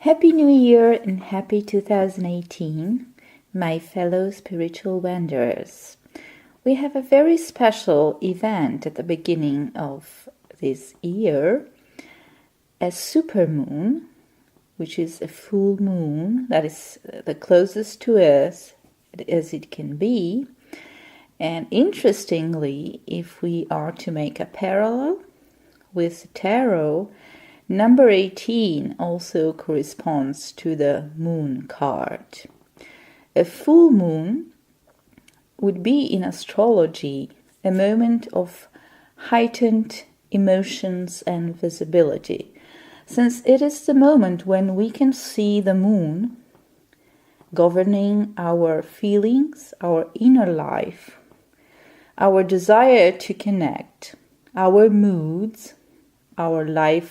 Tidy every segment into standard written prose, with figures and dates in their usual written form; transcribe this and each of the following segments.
Happy New Year and happy 2018, my fellow spiritual wanderers. We have a very special event at the beginning of this year, a supermoon, which is a full moon that is the closest to us as it can be. And interestingly, if we are to make a parallel with tarot, number 18 also corresponds to the moon card. A full moon would be in astrology a moment of heightened emotions and visibility, since it is the moment when we can see the moon governing our feelings, our inner life, our desire to connect, our moods, our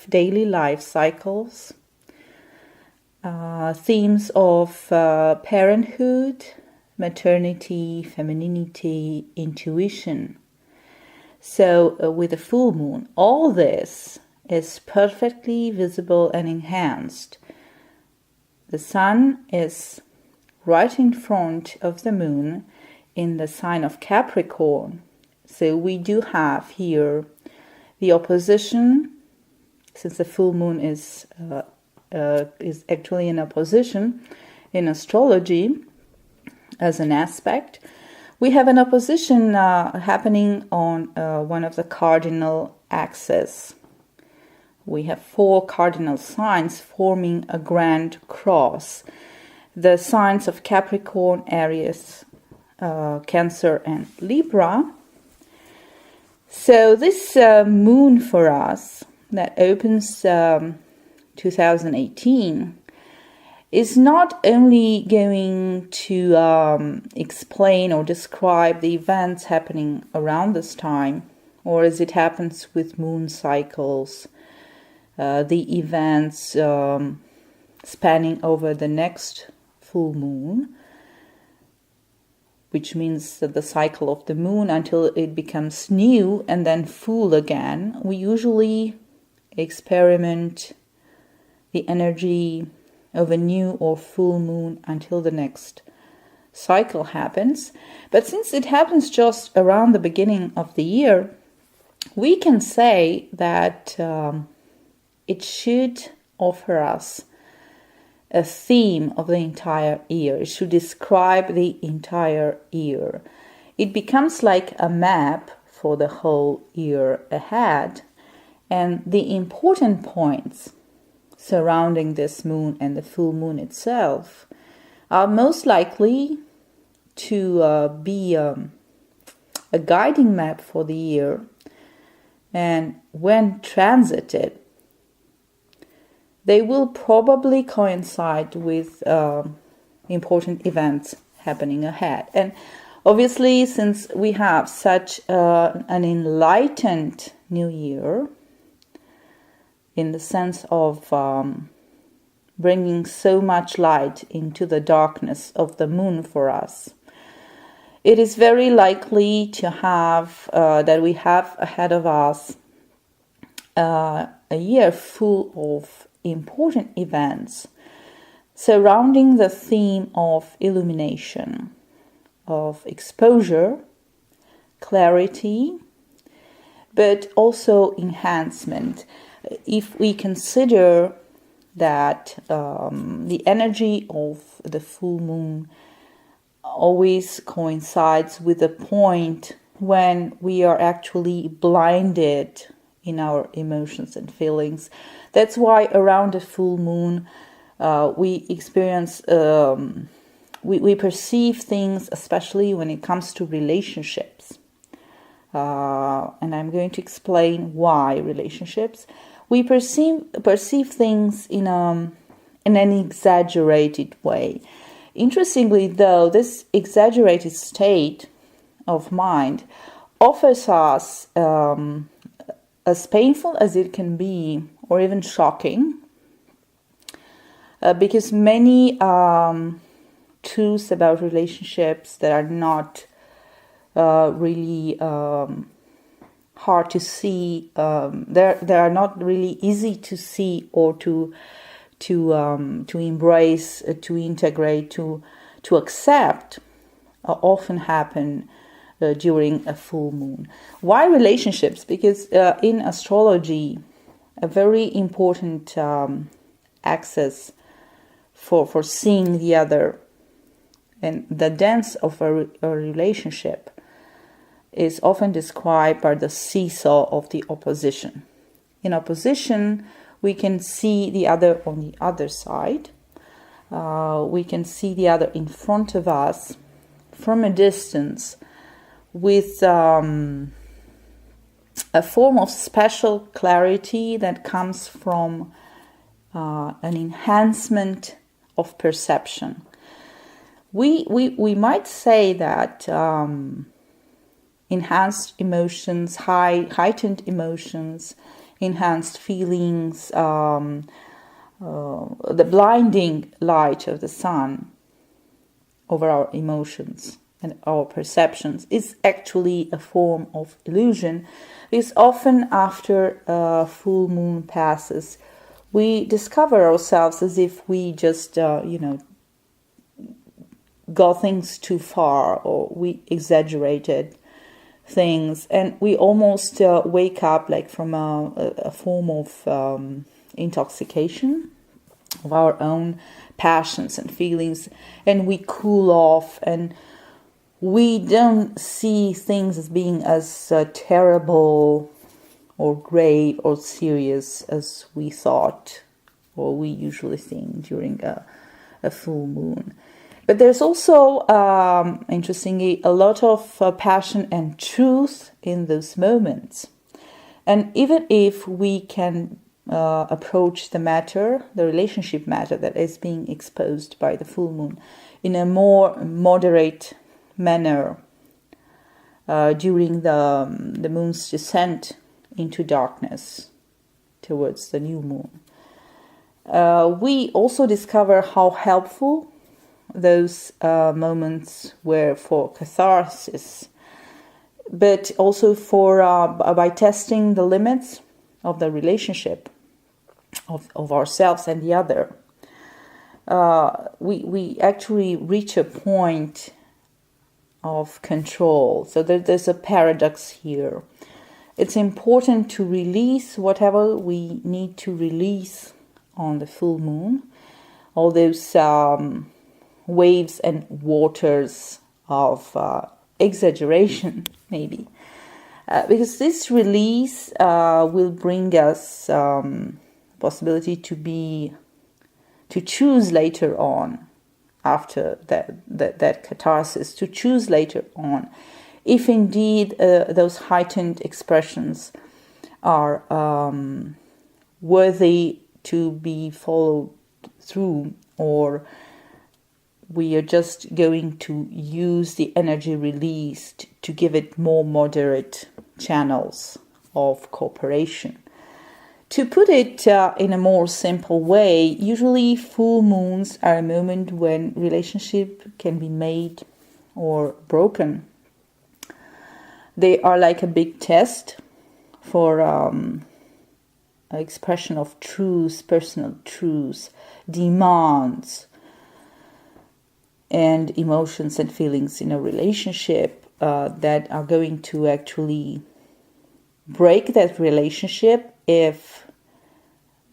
daily life cycles, themes of parenthood, maternity, femininity, intuition. So with the full moon, all this is perfectly visible and enhanced. The sun is right in front of the moon in the sign of Capricorn. So we do have here the opposition, since the full moon is actually in opposition in astrology as an aspect. We have an opposition happening on one of the cardinal axes. We have 4 cardinal signs forming a grand cross. The signs of Capricorn, Aries, Cancer and Libra. So this moon for us that opens 2018 is not only going to explain or describe the events happening around this time, or as it happens with moon cycles, the events spanning over the next full moon, which means that the cycle of the moon until it becomes new and then full again. We usually experiment the energy of a new or full moon until the next cycle happens. But since it happens just around the beginning of the year, we can say that it should offer us a theme of the entire year. It should describe the entire year. It becomes like a map for the whole year ahead, and the important points surrounding this moon and the full moon itself are most likely to be a guiding map for the year, and when transited, they will probably coincide with important events happening ahead. And obviously, since we have such an enlightened new year, in the sense of bringing so much light into the darkness of the moon for us, it is very likely to have that we have ahead of us a year full of important events surrounding the theme of illumination, of exposure, clarity, but also enhancement. If we consider that the energy of the full moon always coincides with the point when we are actually blinded in our emotions and feelings. That's why around the full moon we experience, we perceive things, especially when it comes to relationships. And I'm going to explain why relationships. We perceive things in an exaggerated way. Interestingly, though, this exaggerated state of mind offers us, as painful as it can be, or even shocking, because many truths about relationships that are not really hard to see. They are not really easy to see or to to embrace, to integrate, to accept, often happen during a full moon. Why relationships? Because in astrology, a very important axis for seeing the other and the dance of a relationship is often described by the seesaw of the opposition. In opposition, we can see the other on the other side. We can see the other in front of us from a distance with a form of special clarity that comes from an enhancement of perception. We might say that enhanced emotions, heightened emotions, enhanced feelings, the blinding light of the sun over our emotions and our perceptions is actually a form of illusion, because often after a full moon passes, we discover ourselves as if we just, got things too far, or we exaggerated things, and we almost wake up like from a form of intoxication of our own passions and feelings, and we cool off, and we don't see things as being as terrible or grave or serious as we thought, or we usually think during a full moon. But there's also, interestingly, a lot of passion and truth in those moments. And even if we can approach the matter, the relationship matter that is being exposed by the full moon, in a more moderate manner during the moon's descent into darkness towards the new moon, we also discover how helpful those moments were for catharsis, but also for by testing the limits of the relationship of ourselves and the other. We actually reach a point of control. So there's a paradox here. It's important to release whatever we need to release on the full moon, all those waves and waters of exaggeration, maybe. Because this release will bring us possibility to choose later on, after that catharsis, to choose later on, if indeed those heightened expressions are worthy to be followed through, or we are just going to use the energy released to give it more moderate channels of cooperation. To put it in a more simple way, usually full moons are a moment when relationship can be made or broken. They are like a big test for expression of truths, personal truths, demands, and emotions and feelings in a relationship that are going to actually break that relationship if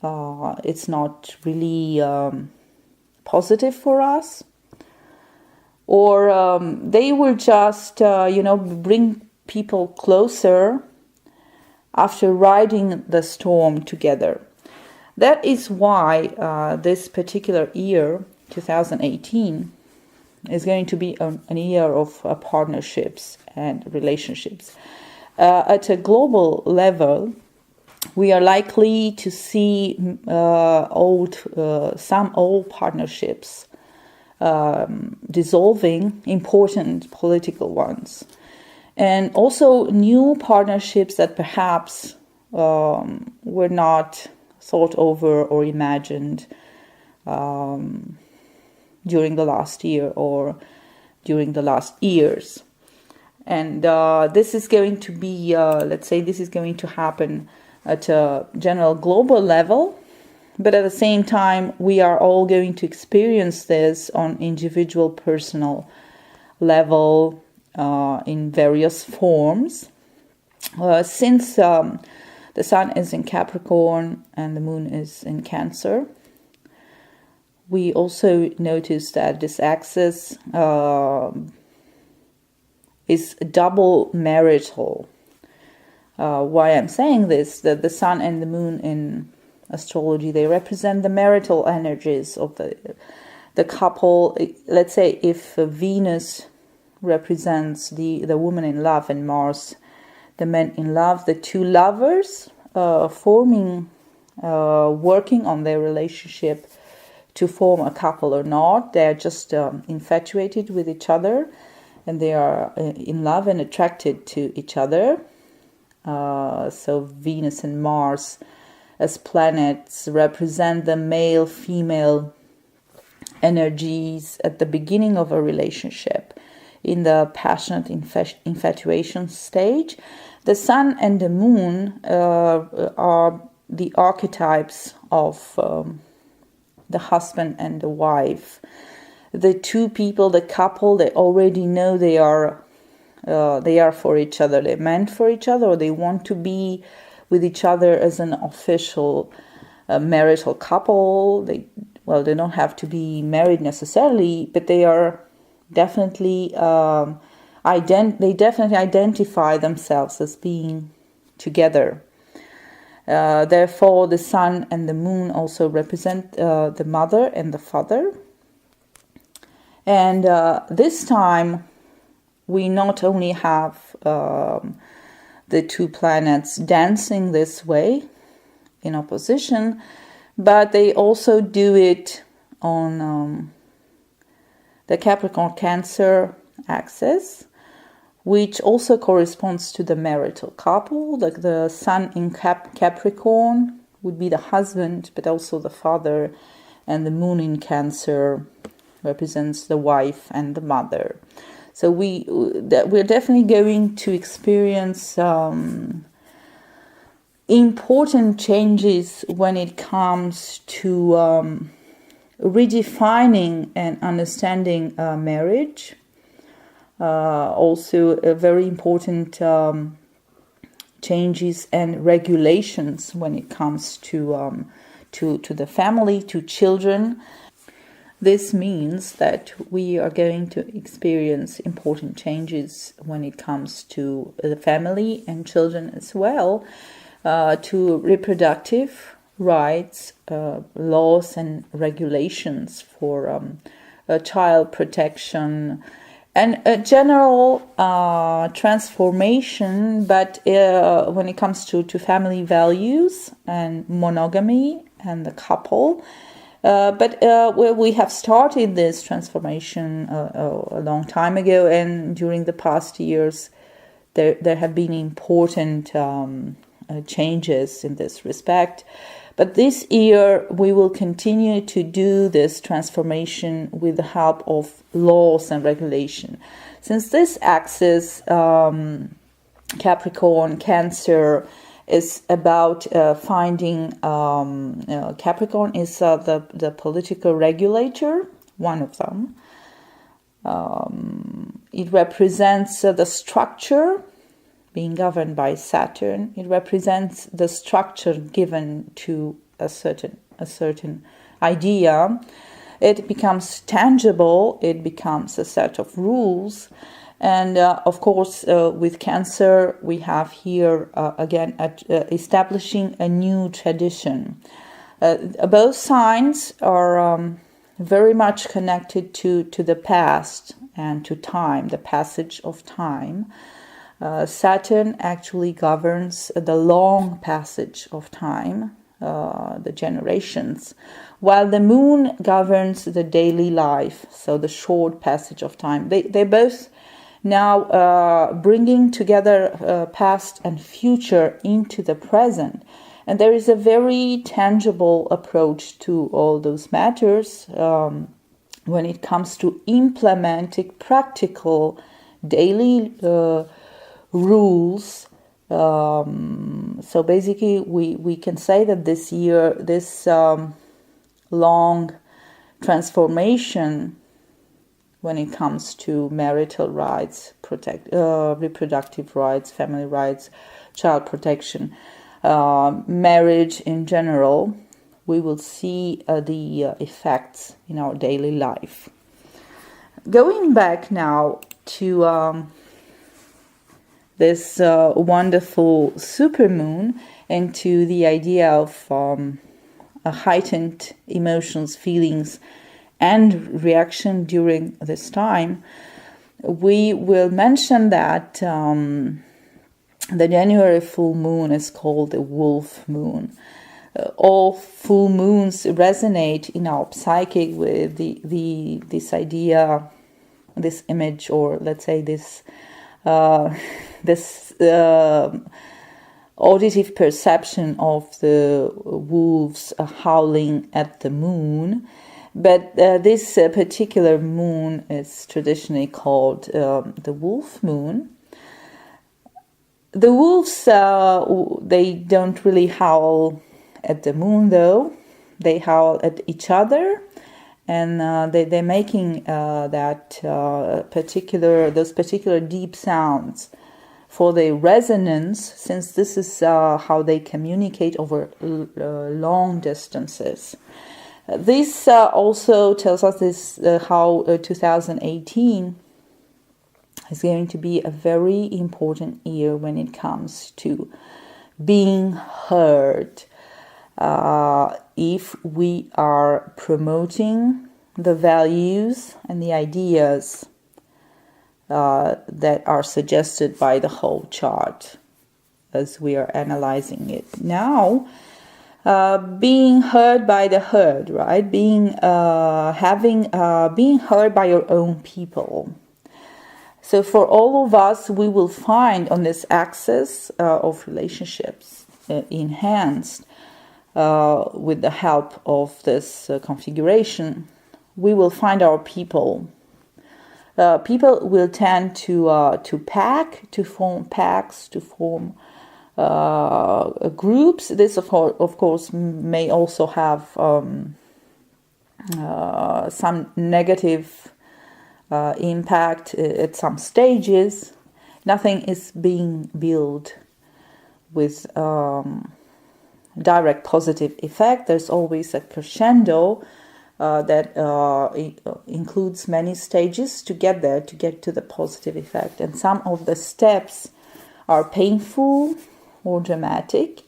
it's not really positive for us, or they will just bring people closer after riding the storm together. That is why this particular year, 2018, is going to be an year of partnerships and relationships. At a global level, we are likely to see some old partnerships dissolving, important political ones, and also new partnerships that perhaps were not thought over or imagined during the last year or during the last years. And this is going to be, this is going to happen at a general global level, But at the same time, we are all going to experience this on individual personal level in various forms. Since the sun is in Capricorn and the moon is in Cancer, we also notice that this axis is double marital. Why I'm saying this, that the sun and the moon in astrology, they represent the marital energies of the couple. Let's say if Venus represents the woman in love and Mars the man in love, the two lovers working on their relationship to form a couple or not. They're just infatuated with each other, and they are in love and attracted to each other. So Venus and Mars as planets represent the male-female energies at the beginning of a relationship, in the passionate infatuation stage. The sun and the moon are the archetypes of the husband and the wife. The two people, the couple, they already know they are for each other. They're meant for each other, or they want to be with each other as an official marital couple. They don't have to be married necessarily, but they are definitely they definitely identify themselves as being together. Therefore, the sun and the moon also represent the mother and the father. And this time, we not only have the two planets dancing this way in opposition, but they also do it on the Capricorn-Cancer axis, which also corresponds to the marital couple. Like the sun in Capricorn would be the husband, but also the father, and the moon in Cancer represents the wife and the mother. So we're definitely going to experience important changes when it comes to redefining and understanding marriage. Also, very important changes and regulations when it comes to the family, to children. This means that we are going to experience important changes when it comes to the family and children as well, to reproductive rights, laws and regulations for child protection, and a general transformation, but when it comes to family values and monogamy and the couple. But we have started this transformation a long time ago, and during the past years there have been important changes in this respect. But this year we will continue to do this transformation with the help of laws and regulation. Since this axis, Capricorn, Cancer, is about finding, Capricorn is the political regulator, one of them. It represents the structure being governed by Saturn. It represents the structure given to a certain idea. It becomes tangible. It becomes a set of rules. And of course, with Cancer, we have here again establishing a new tradition. Both signs are very much connected to the past and to time, the passage of time. Saturn actually governs the long passage of time, the generations, while the moon governs the daily life, so the short passage of time. They both now bringing together past and future into the present. And there is a very tangible approach to all those matters when it comes to implementing practical daily rules So basically, we can say that this year, this long transformation when it comes to marital rights, reproductive rights, family rights, child protection, marriage in general, we will see the effects in our daily life. Going back now to this wonderful supermoon and to the idea of a heightened emotions, feelings, and reaction during this time, we will mention that the January full moon is called the wolf moon. All full moons resonate in our psyche with this idea, this image, or let's say this auditive perception of the wolves howling at the moon. But this particular moon is traditionally called the wolf moon. The wolves, they don't really howl at the moon, though. They howl at each other, and they're making those particular deep sounds for the resonance, since this is how they communicate over long distances. This also tells us how 2018 is going to be a very important year when it comes to being heard. If we are promoting the values and the ideas that are suggested by the whole chart as we are analyzing it now, being heard by the herd, right? Being heard by your own people. So for all of us, we will find on this axis of relationships enhanced with the help of this configuration, we will find our people. People will tend to pack, to form packs, to form groups. This, of course, may also have some negative impact at some stages. Nothing is being built with direct positive effect. There's always a crescendo that includes many stages to get there, to get to the positive effect. And some of the steps are painful or dramatic.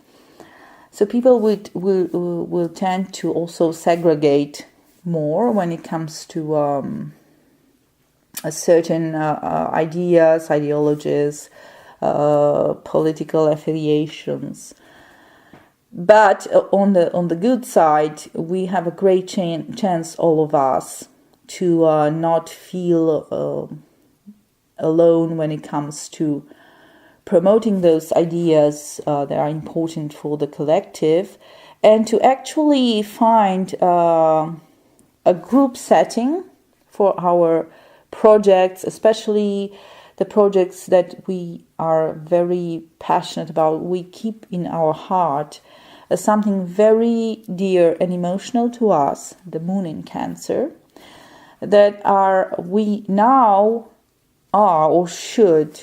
So people will tend to also segregate more when it comes to a certain ideas, ideologies, political affiliations. But on the good side, we have a great chance, all of us, to not feel alone when it comes to promoting those ideas that are important for the collective, and to actually find a group setting for our projects, especially the projects that we are very passionate about, we keep in our heart as something very dear and emotional to us, the moon in Cancer, that we now are or should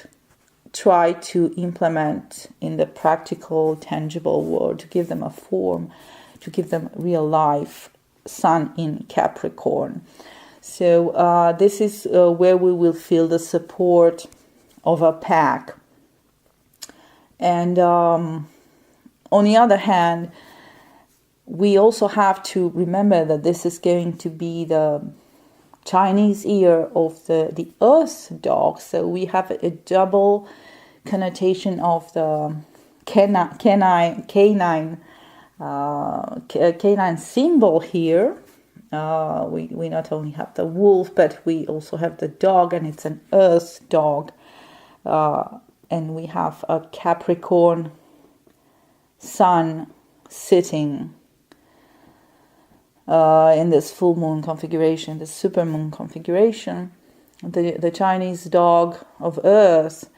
try to implement in the practical, tangible world, to give them a form, to give them real life. Sun in Capricorn. So this is where we will feel the support of a pack. And on the other hand, we also have to remember that this is going to be the Chinese year of the Earth dog. So we have a double connotation of the canine symbol here. We not only have the wolf, but we also have the dog, and it's an Earth dog. And we have a Capricorn sun sitting in this full moon configuration, the supermoon configuration. The Chinese dog of Earth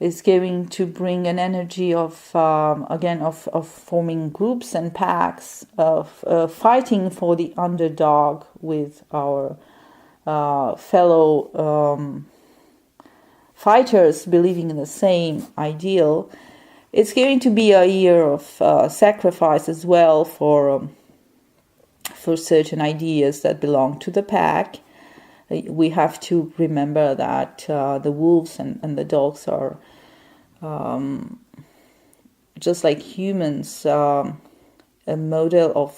is going to bring an energy of again of forming groups and packs, of fighting for the underdog with our fellow fighters believing in the same ideal. It's going to be a year of sacrifice as well for certain ideas that belong to the pack. We have to remember that the wolves and the dogs are just like humans, a model of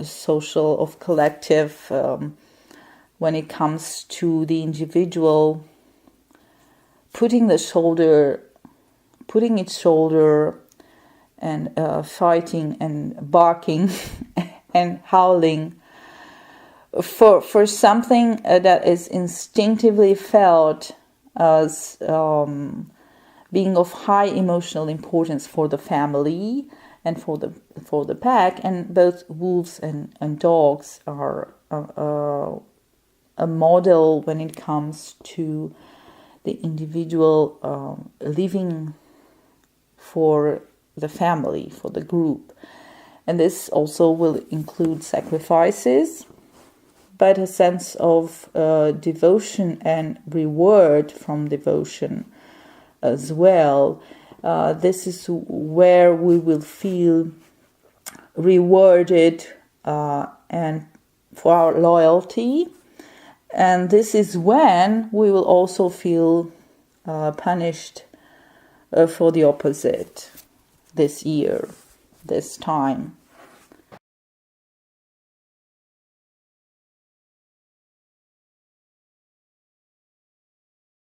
social, of collective, when it comes to the individual putting its shoulder and fighting and barking and howling for something that is instinctively felt as being of high emotional importance for the family and for the pack. And both wolves and dogs are a model when it comes to the individual living for the family, for the group. And this also will include sacrifices, but a sense of devotion and reward from devotion as well. This is where we will feel rewarded and for our loyalty. And this is when we will also feel punished for the opposite this year, this time.